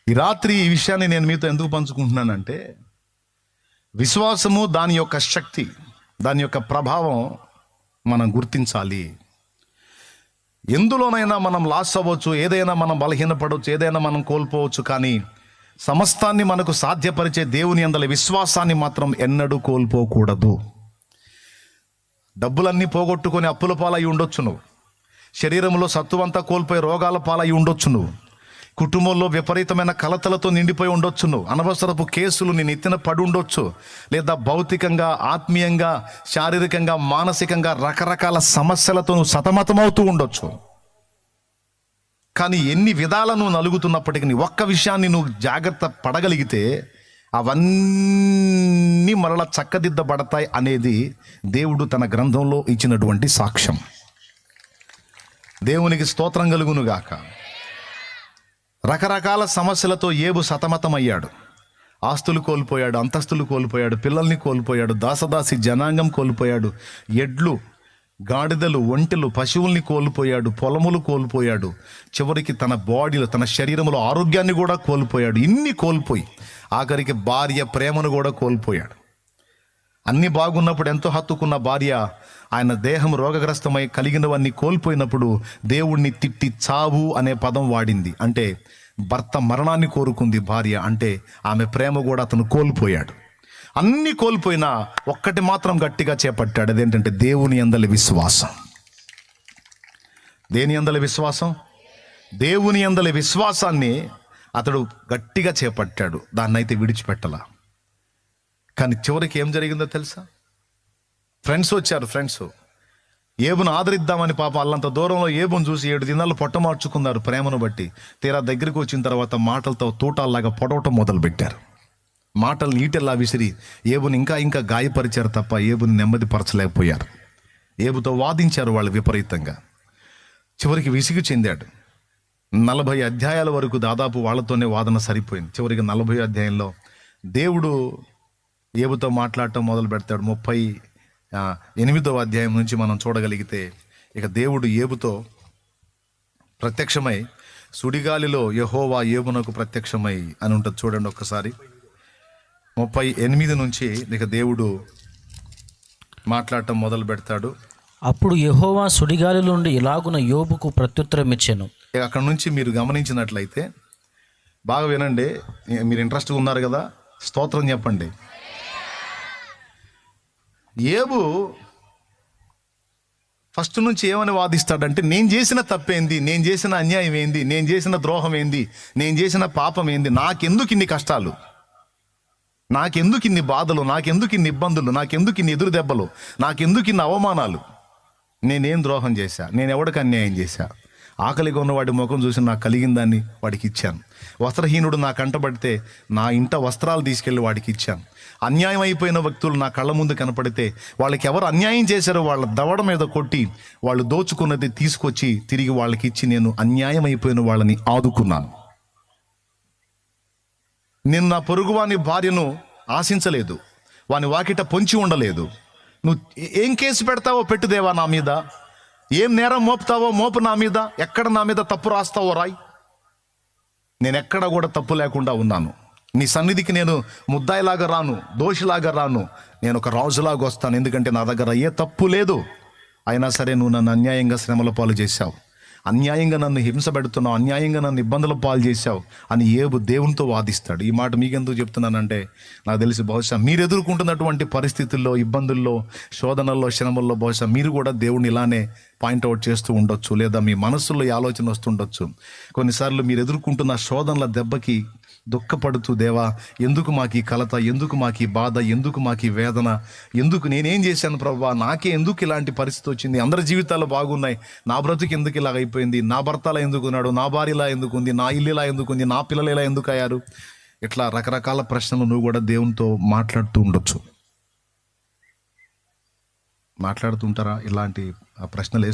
ఈ రాత్రి ఈ విషయాన్ని నేను మీతో ఎందుకు పంచుకుంటున్నానంటే, విశ్వాసము, దాని యొక్క శక్తి, దాని యొక్క ప్రభావం మనం గుర్తించాలి. ఎందులోనైనా మనం లాస్ అవ్వచ్చు, ఏదైనా మనం బలహీనపడవచ్చు, ఏదైనా మనం కోల్పోవచ్చు, కానీ సమస్తాన్ని మనకు సాధ్యపరిచే దేవుని యందలి విశ్వాసాన్ని మాత్రం ఎన్నడూ కోల్పోకూడదు. డబ్బులన్నీ పోగొట్టుకొని అప్పుల పాలై ఉండొచ్చు నువ్వు, శరీరంలో సత్తువంతా కోల్పోయి రోగాల పాలై ఉండొచ్చు నువ్వు, కుటుంబంలో విపరీతమైన కలతలతో నిండిపోయి ఉండొచ్చు నువ్వు, అనవసరపు కేసులు నీ నెత్తిన పడి ఉండొచ్చు, లేదా భౌతికంగా, ఆత్మీయంగా, శారీరకంగా, మానసికంగా రకరకాల సమస్యలతో నువ్వు సతమతమవుతూ ఉండొచ్చు. కానీ ఎన్ని విధాల నువ్వు నలుగుతున్నప్పటికీ ఒక్క విషయాన్ని నువ్వు జాగ్రత్త పడగలిగితే అవన్నీ మరలా చక్కదిద్దబడతాయి అనేది దేవుడు తన గ్రంథంలో ఇచ్చినటువంటి సాక్ష్యం. దేవునికి స్తోత్రం కలుగునుగాక. రకరకాల సమస్యలతో యేబు సతమతమయ్యాడు. ఆస్తులు కోల్పోయాడు, అంతస్తులు కోల్పోయాడు, పిల్లల్ని కోల్పోయాడు, దాసదాసి జనాంగం కోల్పోయాడు, ఎడ్లు, గాడిదలు, ఒంటెలు, పశువుల్ని కోల్పోయాడు, పొలములు కోల్పోయాడు, చివరికి తన బాడీలో, తన శరీరంలో ఆరోగ్యాన్ని కూడా కోల్పోయాడు. ఇన్ని కోల్పోయి ఆఖరికి భార్య ప్రేమను కూడా కోల్పోయాడు. అన్ని బాగున్నప్పుడు ఎంతో హత్తుకున్న భార్య ఆయన దేహం రోగగ్రస్తమై కలిగినవన్నీ కోల్పోయినప్పుడు దేవుణ్ణి తిట్టి చావు అనే పదం వాడింది. అంటే భర్త మరణాన్ని కోరుకుంది భార్య, అంటే ఆమె ప్రేమ కూడా అతను కోల్పోయాడు. అన్ని కోల్పోయినా ఒక్కటి మాత్రం గట్టిగా చేపట్టాడు, అదేంటంటే దేవుని యందలి విశ్వాసం. దేని యందలి విశ్వాసం? దేవుని యందలి విశ్వాసాన్ని అతడు గట్టిగా చేపట్టాడు, దాన్నైతే విడిచిపెట్టలా. కానీ చివరికి ఏం జరిగిందో తెలుసా? ఫ్రెండ్స్ వచ్చారు. ఏబును ఆదరిద్దామని పాపం అల్లంత దూరంలో ఏబును చూసి 7 దినాలు పొట్ట మార్చుకున్నారు ప్రేమను బట్టి. తీరా దగ్గరికి వచ్చిన తర్వాత మాటలతో తూటాల్లాగా పొడవటం మొదలుపెట్టారు. మాటలు నీటెల్లా విసిరి ఏబుని ఇంకా గాయపరిచారు తప్ప ఏబుని నెమ్మది పరచలేకపోయారు. ఏబుతో వాదించారు వాళ్ళు విపరీతంగా. చివరికి విసిగి చెందాడు. 40 అధ్యాయాల వరకు దాదాపు వాళ్ళతోనే వాదన సరిపోయింది. చివరికి 40 అధ్యాయంలో దేవుడు ఏబుతో మాట్లాడటం మొదలు పెడతాడు. 38వ అధ్యాయం నుంచి మనం చూడగలిగితే ఇక దేవుడు ఏబుతో ప్రత్యక్షమై, సుడిగాలిలో యెహోవా ఏబునకు ప్రత్యక్షమై అని ఉంటుంది. చూడండి ఒక్కసారి. 38 నుంచి ఇక దేవుడు మాట్లాడటం మొదలు పెడతాడు. అప్పుడు యెహోవా సుడిగాలి నుండి ఇలాగున యోబుకు ప్రత్యుత్తరం ఇచ్చాను. అక్కడ నుంచి మీరు గమనించినట్లయితే బాగా వినండి. మీరు ఇంట్రెస్ట్గా ఉన్నారు కదా, స్తోత్రం చెప్పండి. యేబు ఫస్ట్ నుంచి ఏమని వాదిస్తాడంటే, నేను చేసిన తప్పేంది, నేను చేసిన అన్యాయం ఏంది, నేను చేసిన ద్రోహం ఏంది, నేను చేసిన పాపం ఏంది, నాకెందుకు ఇన్ని కష్టాలు, నాకెందుకు ఇన్ని బాధలు, నాకెందుకు ఇన్ని ఇబ్బందులు, నాకెందుకు ఇన్ని ఎదురు దెబ్బలు, నాకెందుకు ఇన్ని అవమానాలు, నేనేం ద్రోహం చేశా, నేను ఎవడికి అన్యాయం చేశా, ఆకలిగా ఉన్నవాడి ముఖం చూసి నాకు కలిగిన దాన్ని వాడికి ఇచ్చాను, వస్త్రహీనుడు నా కంటపడితే నా ఇంట వస్త్రాలు తీసుకెళ్ళి వాడికి ఇచ్చాను, అన్యాయం అయిపోయిన వ్యక్తులు నా కళ్ళ ముందు కనపడితే వాళ్ళకి ఎవరు అన్యాయం చేశారో వాళ్ళ దవడ మీద కొట్టి వాళ్ళు దోచుకున్నది తీసుకొచ్చి తిరిగి వాళ్ళకి ఇచ్చి నేను అన్యాయం అయిపోయిన వాళ్ళని ఆదుకున్నాను. నేను నా పొరుగువాని భార్యను ఆశించలేదు, వాని వాకిట పొంచి ఉండలేదు. నువ్వు ఏం కేసు పెడతావో పెట్టుదేవా నా మీద, ఏం నేరం మోపుతావో మోపు నా మీద, ఎక్కడ నా మీద తప్పు రాస్తావో రాయ్, నేను ఎక్కడ కూడా తప్పు లేకుండా ఉన్నాను. నీ సన్నిధికి నేను ముద్దాయిలాగా రాను, దోషిలాగా రాను, నేను ఒక రాజులాగా వస్తాను. ఎందుకంటే నా దగ్గర ఏ తప్పు లేదు. అయినా సరే నువ్వు నన్ను అన్యాయంగా శ్రమల పాలు చేశావు, అన్యాయంగా నన్ను హింస పెడుతున్నావు, అన్యాయంగా నన్ను ఇబ్బందుల పాలు చేశావు అని యేబు దేవునితో వాదిస్తాడు. ఈ మాట మీకెందుకు చెప్తున్నానంటే, నాకు తెలిసి బహుశా మీరు ఎదుర్కొంటున్నటువంటి పరిస్థితుల్లో, ఇబ్బందుల్లో, శోధనల్లో, శ్రమల్లో బహుశా మీరు కూడా దేవుడిని ఇలానే పాయింట్అవుట్ చేస్తూ ఉండొచ్చు, లేదా మీ మనస్సులో ఈ ఆలోచన వస్తుండొచ్చు. కొన్నిసార్లు మీరు ఎదుర్కొంటున్న శోధనల దెబ్బకి దుఃఖపడుతూ, దేవా ఎందుకు మాకు ఈ కలత, ఎందుకు మాకు ఈ బాధ, ఎందుకు మాకు ఈ వేదన, ఎందుకు నేనేం చేశాను ప్రభువా, నాకే ఎందుకు ఇలాంటి పరిస్థితి వచ్చింది, అందరి జీవితాలు బాగున్నాయి, నా బ్రతుకు ఎందుకు ఇలాగ అయిపోయింది, నా భర్తలా ఎందుకు ఉన్నాడు, నా భార్య ఇలా ఎందుకు ఉంది, నా ఇల్లు ఇలా ఎందుకు ఉంది, నా పిల్లలు ఇలా ఎందుకు అయ్యారు, ఇట్లా రకరకాల ప్రశ్నలు నువ్వు కూడా దేవునితో మాట్లాడుతూ మాట్లాడుతుంటారా? ఇలాంటి ప్రశ్నలు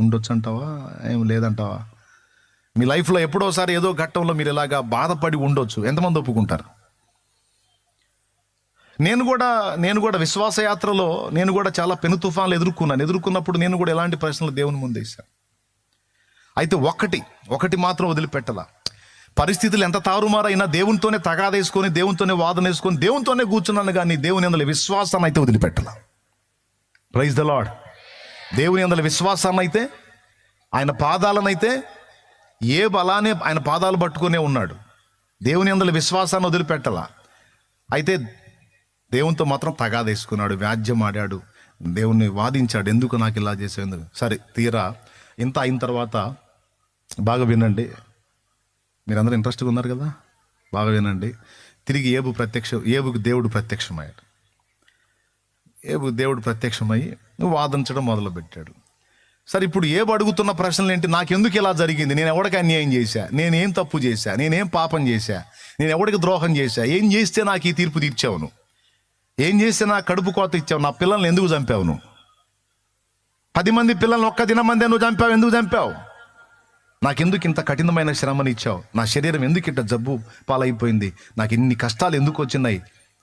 ఉండొచ్చు అంటావా, ఏం లేదంటావా? మీ లైఫ్లో ఎప్పుడోసారి ఏదో ఘట్టంలో మీరు ఇలాగా బాధపడి ఉండొచ్చు. ఎంతమంది ఒప్పుకుంటారు? నేను కూడా విశ్వాసయాత్రలో నేను కూడా చాలా పెను తుఫాన్లు ఎదుర్కొన్నప్పుడు నేను కూడా ఎలాంటి ప్రశ్నలు దేవుని ముందు వేశాను. అయితే ఒకటి మాత్రం వదిలిపెట్టలా. పరిస్థితులు ఎంత తారుమారైనా దేవునితోనే తగాదేసుకొని, దేవునితోనే వాదన వేసుకొని, దేవునితోనే కూర్చున్నాను, కానీ దేవుని యందలి విశ్వాసాన్ని అయితే వదిలిపెట్టాల. Praise the lord. దేవుని యందలి విశ్వాసాన్ని అయితే, ఆయన పాదాలనైతే ఏ బలానే ఆయన పాదాలు పట్టుకునే ఉన్నాడు. దేవుని యందలి విశ్వాసాన్ని వదిలిపెట్టాల. అయితే దేవునితో మాత్రం తగాదేసుకున్నాడు, వ్యాజ్యం ఆడాడు, దేవుణ్ణి వాదించాడు. ఎందుకు నాకు ఇలా చేసేందుకు? సరే, తీరా ఇంత అయిన తర్వాత బాగా వినండి, మీరందరూ ఇంట్రెస్ట్గా ఉన్నారు కదా, బాగా వినండి. తిరిగి ఏబుకు దేవుడు ప్రత్యక్షమయ్యాడు. దేవుడు ప్రత్యక్షమయ్యి వాదించడం మొదలుపెట్టాడు. సరే, ఇప్పుడు ఏబు అడుగుతున్న ప్రశ్నలు ఏంటి? నాకెందుకు ఇలా జరిగింది? నేను ఎవరికి అన్యాయం చేశా? నేనేం తప్పు చేశా? నేనేం పాపం చేశా? నేను ఎవరికి ద్రోహం చేశా? ఏం చేస్తే నాకు ఈ తీర్పు తీర్చావు? నువ్వు ఏం చేస్తే నాకు కడుపు కోత ఇచ్చావు? నా పిల్లల్ని ఎందుకు చంపావు? నువ్వు 10 మంది పిల్లల్ని ఒక్క దినమందే నువ్వు చంపావు. ఎందుకు చంపావు? నాకెందుకు ఇంత కఠినమైన శ్రమని ఇచ్చావు? నా శరీరం ఎందుకు ఇంత జబ్బు పాలైపోయింది? నాకు ఇన్ని కష్టాలు ఎందుకు వచ్చినాయి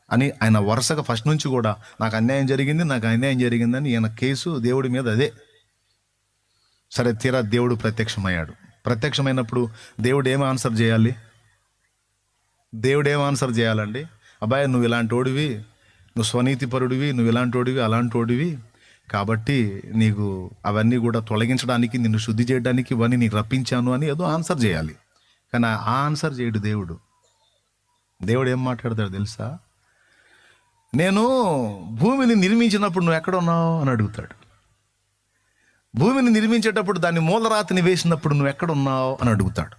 అని ఆయన వరుసగా ఫస్ట్ నుంచి కూడా నాకు అన్యాయం జరిగిందని ఈయన కేసు దేవుడి మీద అదే. సరే, తీరా దేవుడు ప్రత్యక్షమయ్యాడు. ప్రత్యక్షమైనప్పుడు దేవుడు ఏం ఆన్సర్ చేయాలి? దేవుడు ఏం ఆన్సర్ చేయాలండి? అబ్బాయి, నువ్వు ఇలాంటి వాడివి, నువ్వు స్వనీతిపరుడివి, నువ్వు ఇలాంటి వాడివి, అలాంటి వాడివి, కాబట్టి నీకు అవన్నీ కూడా తొలగించడానికి, నిన్ను శుద్ధి చేయడానికి ఇవన్నీ నీకు రప్పించాను అని ఏదో ఆన్సర్ చేయాలి. కానీ ఆ ఆన్సర్ చేయడు దేవుడు. దేవుడు ఏం మాట్లాడతాడు తెలుసా? నేను భూమిని నిర్మించినప్పుడు నువ్వు ఎక్కడ ఉన్నావు అని అడుగుతాడు. భూమిని నిర్మించేటప్పుడు దాన్ని మూలరాతిని వేసినప్పుడు నువ్వు ఎక్కడ ఉన్నావు అని అడుగుతాడు.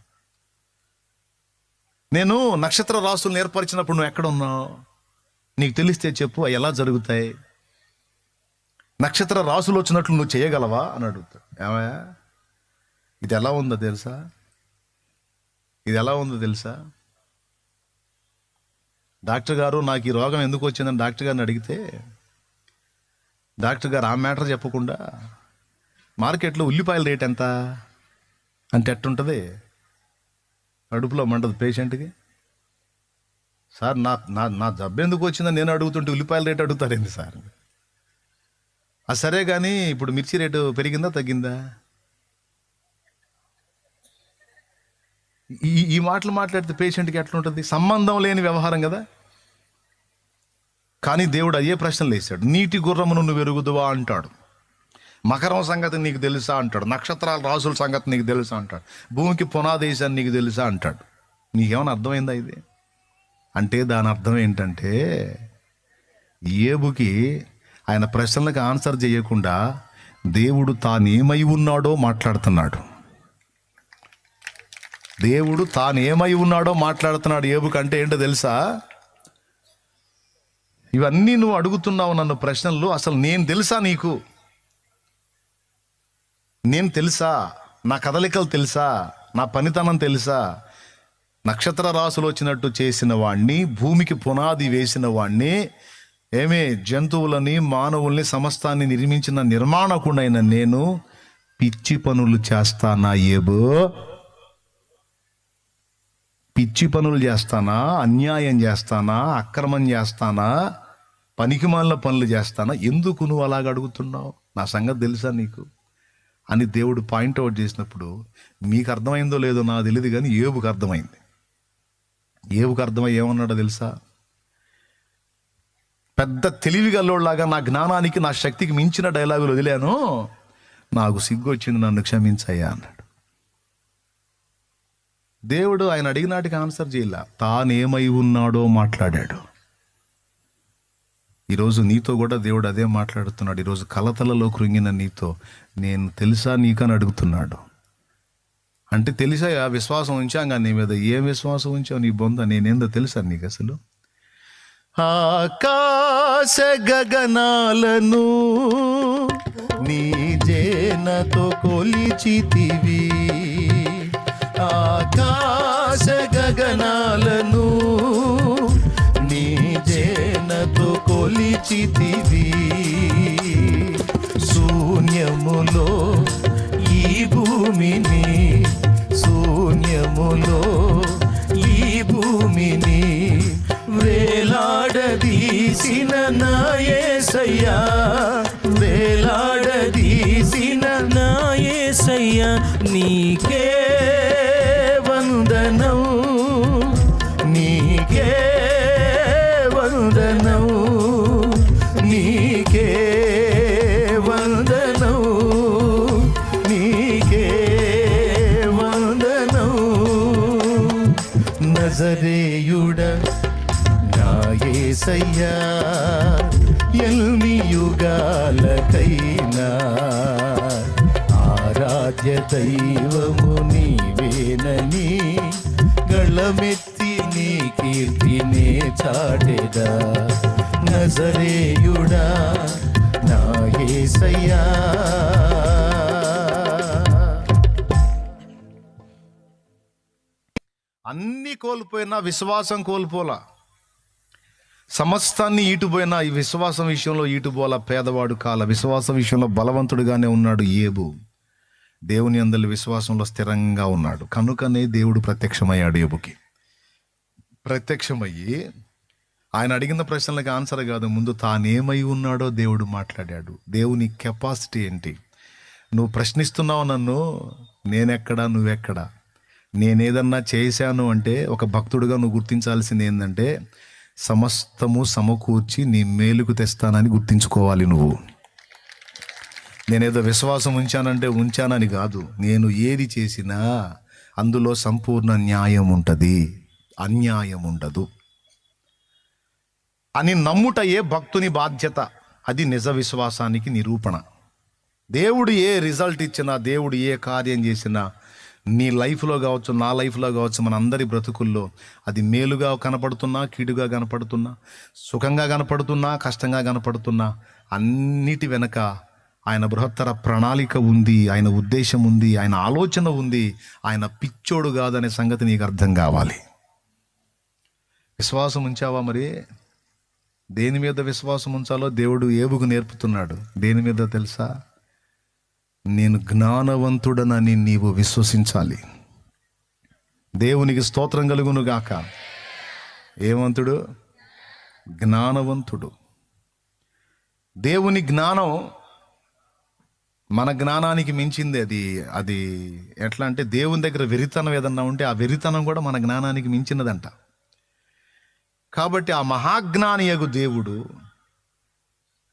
నేను నక్షత్ర రాసులను ఏర్పరిచినప్పుడు నువ్వు ఎక్కడ ఉన్నావు? నీకు తెలిస్తే చెప్పు, అవి ఎలా జరుగుతాయి? నక్షత్ర రాసులు వచ్చినట్లు నువ్వు చేయగలవా అని అడుగుతాడు. ఏమయ్యా, ఇది ఎలా ఉందో తెలుసా? డాక్టర్ గారు, నాకు ఈ రోగం ఎందుకు వచ్చిందని డాక్టర్ గారిని అడిగితే, డాక్టర్ గారు ఆ మ్యాటర్ చెప్పకుండా మార్కెట్లో ఉల్లిపాయల రేట్ ఎంత అంటే ఎట్టుంటుంది? కడుపులో మంటది పేషెంట్కి. సార్, నా జబ్బు ఎందుకు వచ్చిందని నేను అడుగుతుంటే ఉల్లిపాయల రేటు అడుగుతారేంది సార్? అది సరే, కానీ ఇప్పుడు మిర్చి రేటు పెరిగిందా తగ్గిందా? ఈ మాటలు మాట్లాడితే పేషెంట్కి ఎట్లుంటుంది? సంబంధం లేని వ్యవహారం కదా. కానీ దేవుడు అయ్యే ప్రశ్నలు వేశాడు. నీటి గుర్రమును నువ్వు ఎరుగుదువా అంటాడు. మకరం సంగతి నీకు తెలుసా అంటాడు. నక్షత్రాల రాసుల సంగతి నీకు తెలుసా అంటాడు. భూమికి పునాదేశాన్ని నీకు తెలుసా అంటాడు. నీకేమైనా అర్థమైందా ఇది? అంటే దాని అర్థం ఏంటంటే, ఏబుకి ఆయన ప్రశ్నలకు ఆన్సర్ చేయకుండా దేవుడు తానేమై ఉన్నాడో మాట్లాడుతున్నాడు. దేవుడు తానేమై ఉన్నాడో మాట్లాడుతున్నాడు. ఏబుకి అంటే ఏంటో తెలుసా? ఇవన్నీ నువ్వు అడుగుతున్నావు నన్ను ప్రశ్నలు, అసలు నేను తెలుసా నీకు? నేను తెలుసా? నా కదలికలు తెలుసా? నా పనితనం తెలుసా? నక్షత్ర రాసులు వచ్చినట్టు చేసిన వాణ్ణి, భూమికి పునాది వేసిన వాణ్ణి, జంతువులని, మానవుల్ని, సమస్తాన్ని నిర్మించిన నిర్మాణకుడైన నేను పిచ్చి పనులు చేస్తానా ఏబో? పిచ్చి పనులు చేస్తానా? అన్యాయం చేస్తానా? అక్రమం చేస్తానా? పనికిమాలిన పనులు చేస్తానా? ఎందుకు నువ్వు అలాగ అడుగుతున్నావు? నా సంగతి తెలుసా నీకు అని దేవుడు పాయింట్అవుట్ చేసినప్పుడు, మీకు అర్థమైందో లేదో నాకు తెలియదు, కానీ ఏబుకు అర్థమైంది. ఏబుకు అర్థమై ఏమన్నాడో తెలుసా? పెద్ద తెలివి గల్లోలాగా నా జ్ఞానానికి, నా శక్తికి మించిన డైలాగులు వదిలాను, నాకు సిగ్గు వచ్చింది, నన్ను క్షమించయ్యా అన్నాడు. దేవుడు ఆయన అడిగినాటికి ఆన్సర్ చేయలే, తానేమై ఉన్నాడో మాట్లాడాడు. ఈరోజు నీతో కూడా దేవుడు అదే మాట్లాడుతున్నాడు. ఈరోజు కలతలలో కృంగిన నీతో, నేను తెలుసా నీకని అడుగుతున్నాడు. అంటే తెలిసా? విశ్వాసం ఉంచాం కానీ నీ మీద. ఏం విశ్వాసం ఉంచావు? నీ బొంద నేనేందో తెలుసా నీకు అసలు? ఆకాశ గగనాలను నీ జేనతో కొలిచితివి, ఆకాశ గగనాలను నీ జేనతో కొలిచితివి, శూన్యములో ఈ భూమిని, శూన్యములో ఈ భూమిని వేలాడదీసిన నా యేసయ్యా, వేలాడదీసిన నా యేసయ్యా, నీకే వందనం. నజరేయుడ నా యేసయ్యా, ఎన్ని యుగాలకైనా ఆరాధ్య దైవము నీవేనని గళమెత్తి నీ కీర్తినే చాటెదా. నజరేయుడా నా యేసయ్యా. అన్ని కోల్పోయినా విశ్వాసం కోల్పోలా, సమస్తాన్ని ఈటుపోయినా ఈ విశ్వాసం విషయంలో ఈటుపోల. పేదవాడు కాల, విశ్వాసం విషయంలో బలవంతుడుగానే ఉన్నాడు యేబు. దేవుని యందలి విశ్వాసంలో స్థిరంగా ఉన్నాడు. కనుకనే దేవుడు ప్రత్యక్షమయ్యాడు యేబుకి. ప్రత్యక్షమయ్యి ఆయన అడిగిన ప్రశ్నలకు ఆన్సర్ కాదు, ముందు తానేమై ఉన్నాడో దేవుడు మాట్లాడాడు. దేవుని కెపాసిటీ ఏంటి? నువ్వు ప్రశ్నిస్తున్నావు నన్ను, నేనెక్కడా నువ్వెక్కడా, నేనేదన్నా చేశాను అంటే ఒక భక్తుడుగా నువ్వు గుర్తించాల్సింది ఏంటంటే సమస్తము సమకూర్చి నీ మేలుకు తెస్తానని గుర్తించుకోవాలి. నువ్వు నేనేదో విశ్వాసం ఉంచానంటే ఉంచానని కాదు, నేను ఏది చేసినా అందులో సంపూర్ణ న్యాయం ఉంటుంది, అన్యాయం ఉండదు అని నమ్ముటయే భక్తుని బాధ్యత. అది నిజ విశ్వాసానికి నిరూపణ. దేవుడు ఏ రిజల్ట్ ఇచ్చినా, దేవుడు ఏ కార్యం చేసినా నీ లైఫ్లో కావచ్చు, నా లైఫ్లో కావచ్చు, మన అందరి బ్రతుకుల్లో అది మేలుగా కనపడుతున్నా, కీడుగా కనపడుతున్నా, సుఖంగా కనపడుతున్నా, కష్టంగా కనపడుతున్నా, అన్నిటి వెనక ఆయన బృహత్తర ప్రణాళిక ఉంది, ఆయన ఉద్దేశం ఉంది, ఆయన ఆలోచన ఉంది. ఆయన పిచ్చోడు కాదనే సంగతి నీకు అర్థం కావాలి. విశ్వాసం ఉంచావా? మరి దేని మీద విశ్వాసం ఉంచాలో దేవుడు యేబుకు నేర్పుతున్నాడు. దేని మీద తెలుసా? నేను జ్ఞానవంతుడనని నీవు విశ్వసించాలి. దేవునికి స్తోత్రం కలుగును గాక. ఏమంతుడు? జ్ఞానవంతుడు. దేవుని జ్ఞానం మన జ్ఞానానికి మించింది. అది ఎట్లా అంటే దేవుని దగ్గర వెరితనం ఏదన్నా ఉంటే ఆ వెరితనం కూడా మన జ్ఞానానికి మించినదంట. కాబట్టి ఆ మహాజ్ఞానియగు దేవుడు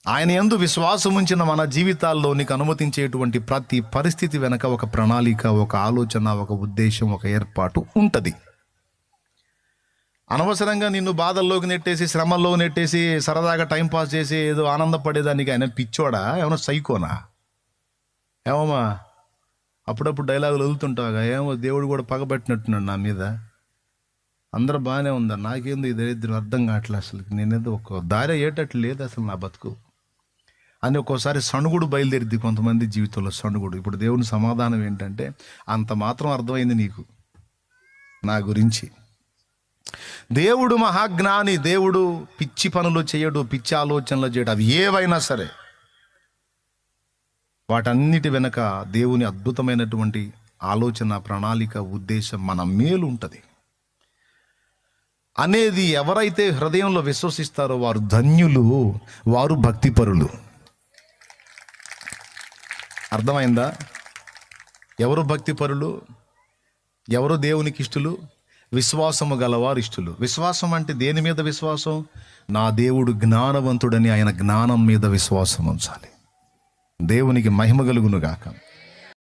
ఆయన యందు విశ్వాసం ఉంచిన మన జీవితాల్లో నీకు అనుమతించేటువంటి ప్రతి పరిస్థితి వెనక ఒక ప్రణాళిక, ఒక ఆలోచన, ఒక ఉద్దేశం, ఒక ఏర్పాటు ఉంటుంది. అనవసరంగా నిన్ను బాధల్లోకి నెట్టేసి, శ్రమల్లో నెట్టేసి, సరదాగా టైంపాస్ చేసి ఏదో ఆనందపడేదానికి ఆయన పిచ్చోడా? ఏమన్నా సైకోనా? ఏమమ్మా అప్పుడప్పుడు డైలాగులు వదులుతుంటావుగా, ఏమో దేవుడు కూడా పగబెట్టినట్టున్నాడు నా మీద, అందరూ బాగానే ఉందా, నాకేందో ఇది అర్థం కావట్లేదు, అసలు నేనేదో ఒక దారి అయ్యేటట్లు లేదు అసలు నా బతుకు అని ఒక్కోసారి సణుగుడు బయలుదేరిద్ది కొంతమంది జీవితంలో. సణుగుడు. ఇప్పుడు దేవుని సమాధానం ఏంటంటే, అంత మాత్రం అర్థమైంది నీకు నా గురించి. దేవుడు మహాజ్ఞాని. దేవుడు పిచ్చి పనులు చేయడు, పిచ్చి ఆలోచనలు చేయడు. అవి ఏవైనా సరే వాటన్నిటి వెనక దేవుని అద్భుతమైనటువంటి ఆలోచన, ప్రణాళిక, ఉద్దేశం, మన మేలు ఉంటుంది అనేది ఎవరైతే హృదయంలో విశ్వసిస్తారో వారు ధన్యులు, వారు భక్తిపరులు. అర్థమైందా? ఎవరు భక్తిపరులు? ఎవరు దేవునికి ఇష్టలు? విశ్వాసము గలవారు ఇష్టలు. విశ్వాసం అంటే దేని మీద విశ్వాసం? నా దేవుడు జ్ఞానవంతుడని ఆయన జ్ఞానం మీద విశ్వాసం ఉంచాలి. దేవునికి మహిమ కలుగును గాక.